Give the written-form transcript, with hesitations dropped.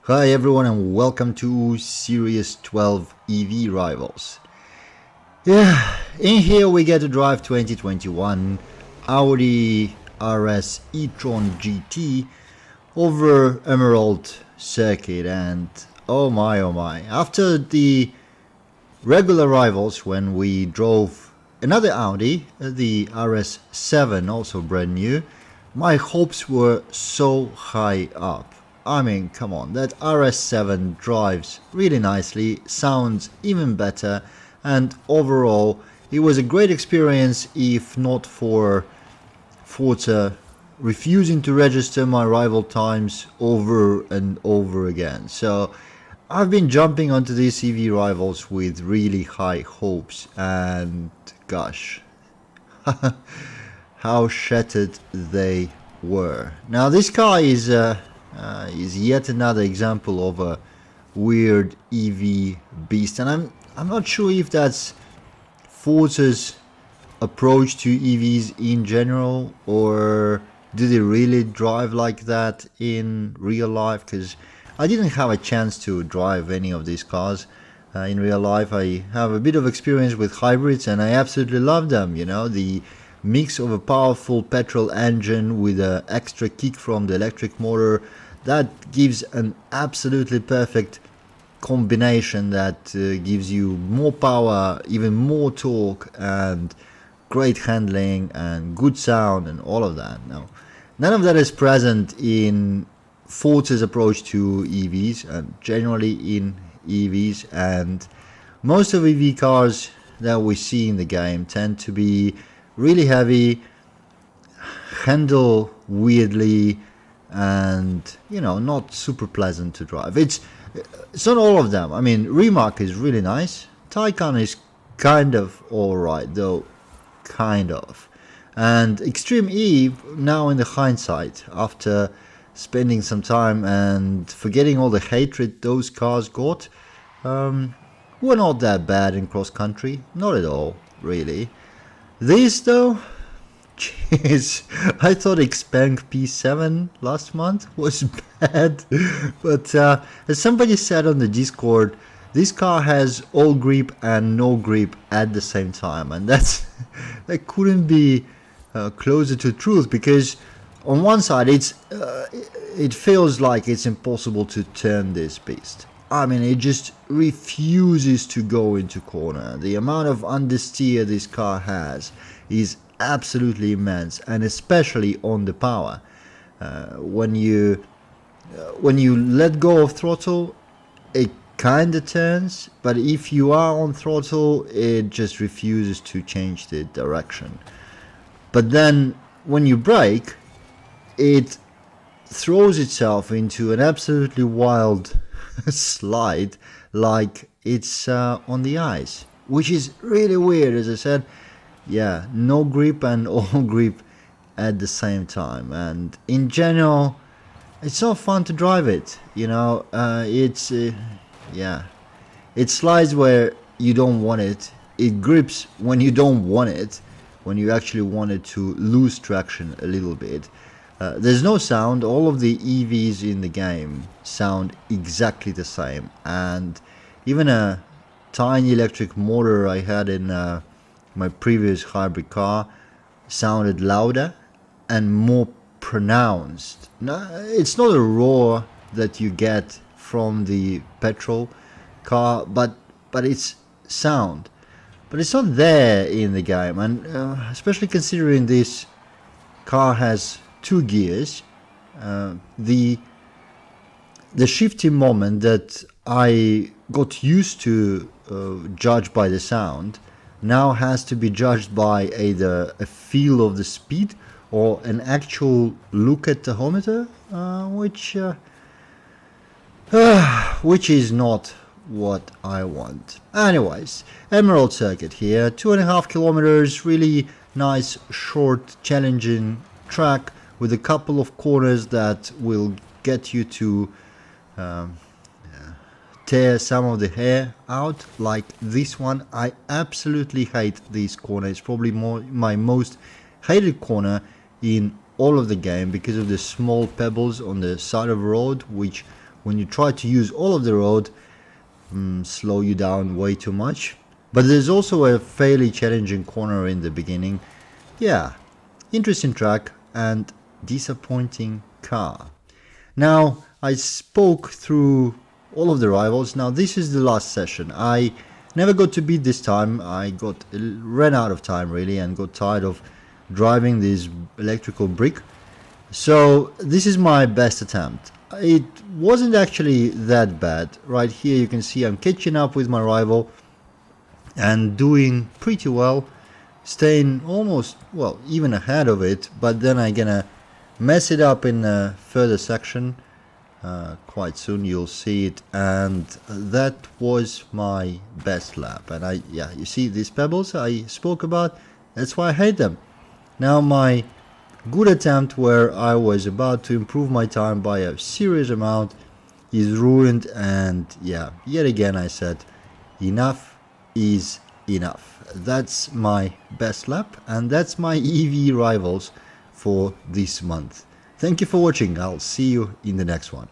Hi everyone and welcome to Series 12 EV Rivals. Yeah, in here we get to drive 2021 Audi RS e-tron GT over Emerald Circuit, and oh my, after the regular rivals when we drove another Audi, the RS7, also brand new, my hopes were so high up. I mean, come on, that RS7 drives really nicely, sounds even better, and overall it was a great experience if not for Forza refusing to register my rival times over and over again. So I've been jumping onto these EV rivals with really high hopes, and gosh, how shattered they were. Now this car is yet another example of a weird EV beast, and I'm not sure if that's Forza's approach to EVs in general, or do they really drive like that in real life? Because I didn't have a chance to drive any of these cars in real life. I have a bit of experience with hybrids and I absolutely love them. You know, the mix of a powerful petrol engine with an extra kick from the electric motor, that gives an absolutely perfect combination that gives you more power, even more torque, and great handling and good sound and all of that. Now, none of that is present in Forza's approach to EVs and generally in EVs, and most of EV cars that we see in the game tend to be really heavy, handle weirdly, and you know, not super pleasant to drive. It's not all of them. I mean, Rimac is really nice, Taycan is kind of alright though, kind of, and Extreme E, now in the hindsight, after spending some time and forgetting all the hatred those cars got, were not that bad in cross country, not at all really. These though, jeez, I thought Xpeng P7 last month was bad, but as somebody said on the Discord, this car has all grip and no grip at the same time, and that couldn't be closer to truth, because on one side it feels like it's impossible to turn this beast. I mean, it just refuses to go into corner. The amount of understeer this car has is absolutely immense, and especially on the power. When you let go of throttle, it kinda turns, but if you are on throttle, it just refuses to change the direction. But then when you brake, it throws itself into an absolutely wild slide like it's on the ice, which is really weird. As I said, yeah, no grip and all grip at the same time, and in general it's not fun to drive it, you know. Yeah, it slides where you don't want it, it grips when you don't want it, when you actually want it to lose traction a little bit. There's no sound. All of the EVs in the game sound exactly the same, and even a tiny electric motor I had in my previous hybrid car sounded louder and more pronounced. No, it's not a roar that you get from the petrol car, but it's sound, but it's not there in the game. And especially considering this car has two gears, the shifting moment that I got used to judge by the sound now has to be judged by either a feel of the speed or an actual look at tachometer, which is not what I want. Anyways, Emerald Circuit here, 2.5 kilometers, really nice, short, challenging track with a couple of corners that will get you to tear some of the hair out, like this one. I absolutely hate this corner. It's probably my most hated corner in all of the game because of the small pebbles on the side of the road, which when you try to use all of the road, slow you down way too much. But there's also a fairly challenging corner in the beginning. Yeah, interesting track and disappointing car. Now, I spoke through all of the rivals. Now, this is the last session. I never got to beat this time. I ran out of time really and got tired of driving this electrical brick. So this is my best attempt. It wasn't actually that bad. Right here you can see I'm catching up with my rival and doing pretty well, staying almost, well, even ahead of it, but then I'm gonna mess it up in a further section. Quite soon you'll see it, and that was my best lap. And you see these pebbles I spoke about, that's why I hate them. Now my good attempt where I was about to improve my time by a serious amount is ruined, and yeah, yet again I said enough is enough. That's my best lap, and that's my EV rivals for this month. Thank you for watching. I'll see you in the next one.